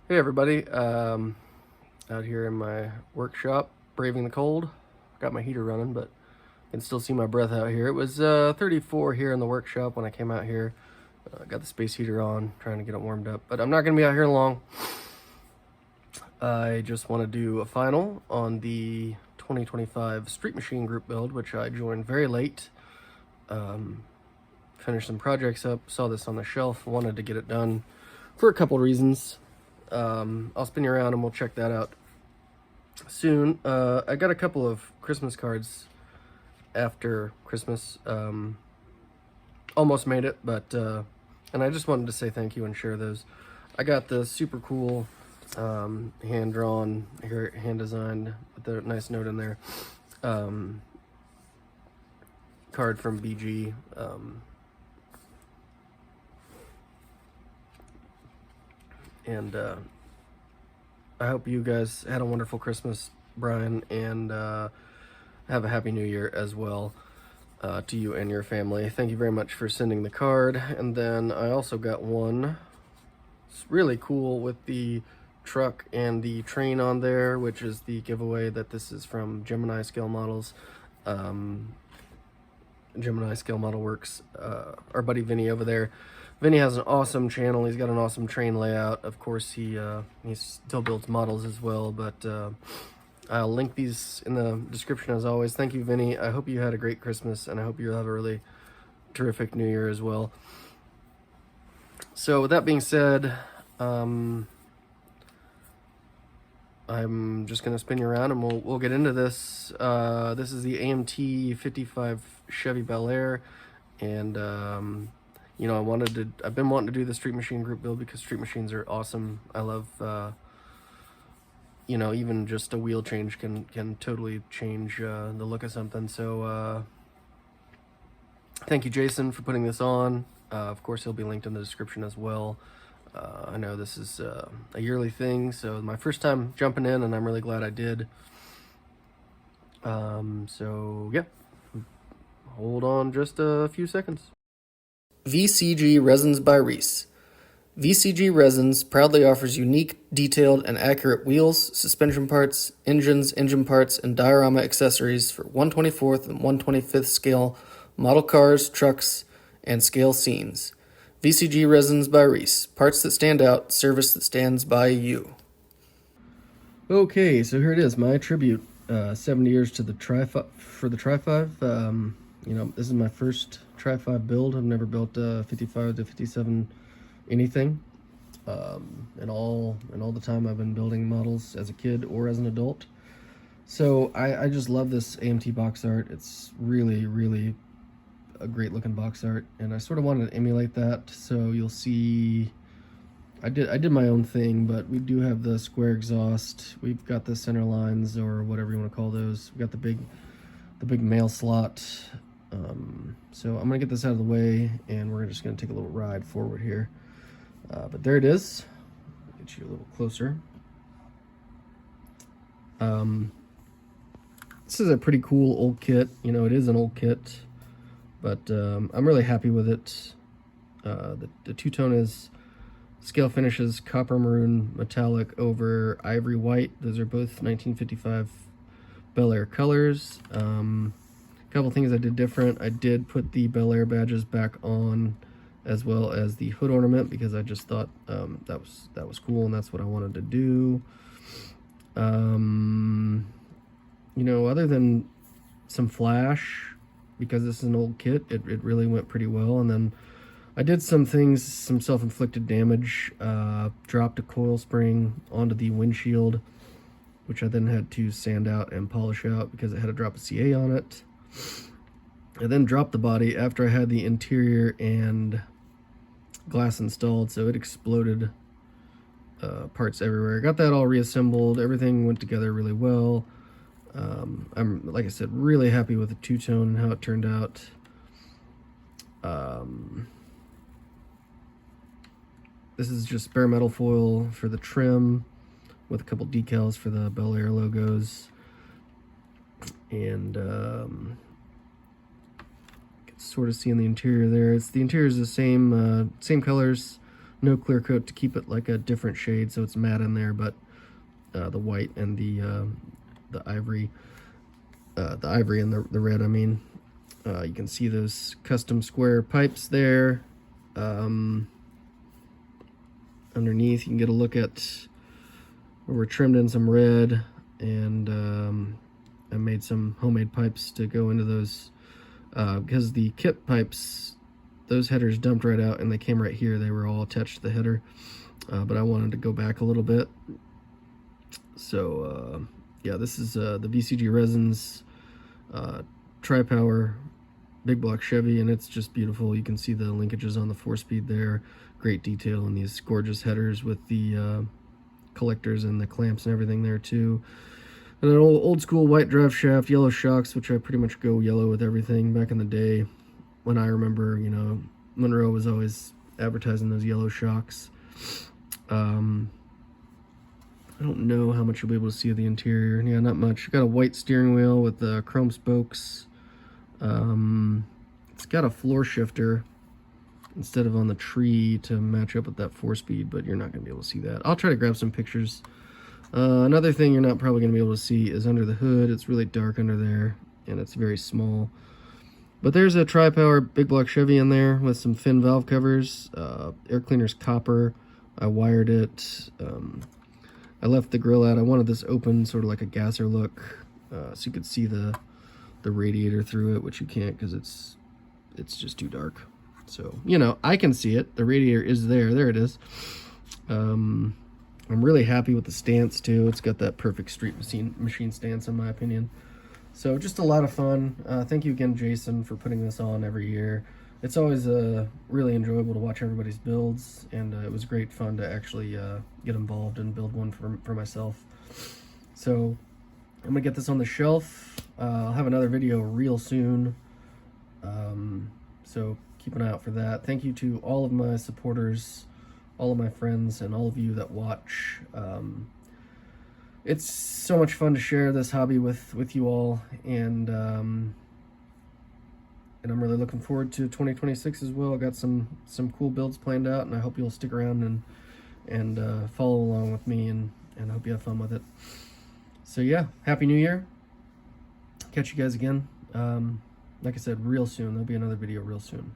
Hey everybody, out here in my workshop, braving the cold. Got my heater running, but I can still see my breath out here. It was 34 here in the workshop when I came out here. Got the space heater on, trying to get it warmed up. But I'm not going to be out here long. I just want to do a final on the 2025 Street Machine group build, which I joined very late. Finished some projects up, saw this on the shelf, wanted to get it done for a couple reasons. I'll spin you around and we'll check that out soon. I got a couple of Christmas cards after Christmas. Almost made it, but and I just wanted to say thank you and share those. I got the super cool hand drawn, hand designed with a nice note in there. Card from BG. And I hope you guys had a wonderful Christmas, Brian, and have a happy new year as well to you and your family. Thank you very much for sending the card. And then I also got one. It's really cool with the truck and the train on there, which is the giveaway that this is from Gemini Scale Models. Gemini Scale Model Works, our buddy Vinny over there. Vinny has an awesome channel. He's got an awesome train layout. Of course, he still builds models as well, but I'll link these in the description as always. Thank you, Vinny. I hope you had a great Christmas, and I hope you have a really terrific New Year as well. So with that being said, I'm just gonna spin you around and we'll get into this. This is the AMT 55 Chevy Bel Air, and you know, I've been wanting to do the Street Machine group build because Street Machines are awesome. I love, you know, even just a wheel change can totally change the look of something. So thank you, Jason, for putting this on. Of course, he'll be linked in the description as well. I know this is a yearly thing, so my first time jumping in, and I'm really glad I did. So yeah, hold on just a few seconds. VCG Resins by Reese. VCG Resins proudly offers unique, detailed, and accurate wheels, suspension parts, engines, engine parts, and diorama accessories for 1/24th and 1/25th scale model cars, trucks, and scale scenes. VCG Resins by Reese. Parts that stand out, service that stands by you. Okay, so here it is, my tribute. 70 years to the Tri-5. You know, this is my first Tri-5 build. I've never built 55 to 57 anything. And all the time I've been building models as a kid or as an adult. So I just love this AMT box art. It's really, really a great looking box art, and I sort of wanted to emulate that. So you'll see I did my own thing, but we do have the square exhaust. We've got the center lines, or whatever you want to call those. We've got the big mail slot. So I'm gonna get this out of the way, and we're just gonna take a little ride forward here. But there it is. Get you a little closer. This is a pretty cool old kit. You know, it is an old kit, but I'm really happy with it. The two-tone is scale finishes copper maroon metallic over ivory white. Those are both 1955 Bel Air colors. A couple things I did different. I did put the Bel Air badges back on, as well as the hood ornament, because I just thought that was cool, and that's what I wanted to do. You know, other than some flash, because this is an old kit, it really went pretty well. And then I did some things, some self-inflicted damage. Dropped a coil spring onto the windshield, which I then had to sand out and polish out because it had a drop of CA on it. I then dropped the body after I had the interior and glass installed, so it exploded parts everywhere. Got that all reassembled. Everything went together really well. I'm, like I said, really happy with the two-tone and how it turned out. This is just bare metal foil for the trim, with a couple decals for the Bel Air logos. And you can sort of see in the interior there. The interior is the same colors, no clear coat to keep it like a different shade, so it's matte in there, but the white and the ivory, and the red, I mean. You can see those custom square pipes there. Underneath, you can get a look at where we're trimmed in some red, and I made some homemade pipes to go into those, because the kit pipes, those headers dumped right out and they came right here. They were all attached to the header, but I wanted to go back a little bit. So yeah, this is the VCG Resins Tri-Power big block Chevy, and it's just beautiful. You can see the linkages on the 4-speed there. Great detail in these gorgeous headers with the collectors and the clamps and everything there too. And an old school white drive shaft, yellow shocks, which I pretty much go yellow with everything. Back in the day when I remember, you know, Monroe was always advertising those yellow shocks. I don't know how much you'll be able to see of the interior. Yeah, not much. Got a white steering wheel with the chrome spokes. It's got a floor shifter instead of on the tree to match up with that 4-speed, but you're not going to be able to see that. I'll try to grab some pictures. Another thing you're not probably going to be able to see is under the hood. It's really dark under there, and it's very small. But there's a Tri-Power big block Chevy in there with some fin valve covers. Air cleaner's copper. I wired it. I left the grill out. I wanted this open, sort of like a gasser look, so you could see the radiator through it, which you can't because it's just too dark. So, you know, I can see it. The radiator is there. There it is. I'm really happy with the stance too. It's got that perfect street machine stance in my opinion. So just a lot of fun. Thank you again, Jason, for putting this on every year. It's always really enjoyable to watch everybody's builds, and it was great fun to actually get involved and build one for myself. So I'm gonna get this on the shelf. I'll have another video real soon, so keep an eye out for that. Thank you to all of my supporters, all of my friends, and all of you that watch. It's so much fun to share this hobby with you all, and I'm really looking forward to 2026 as well. I got some cool builds planned out, and I hope you'll stick around and follow along with me, and I hope you have fun with it. So yeah, Happy New Year. Catch you guys again. Like I said, real soon. There'll be another video real soon.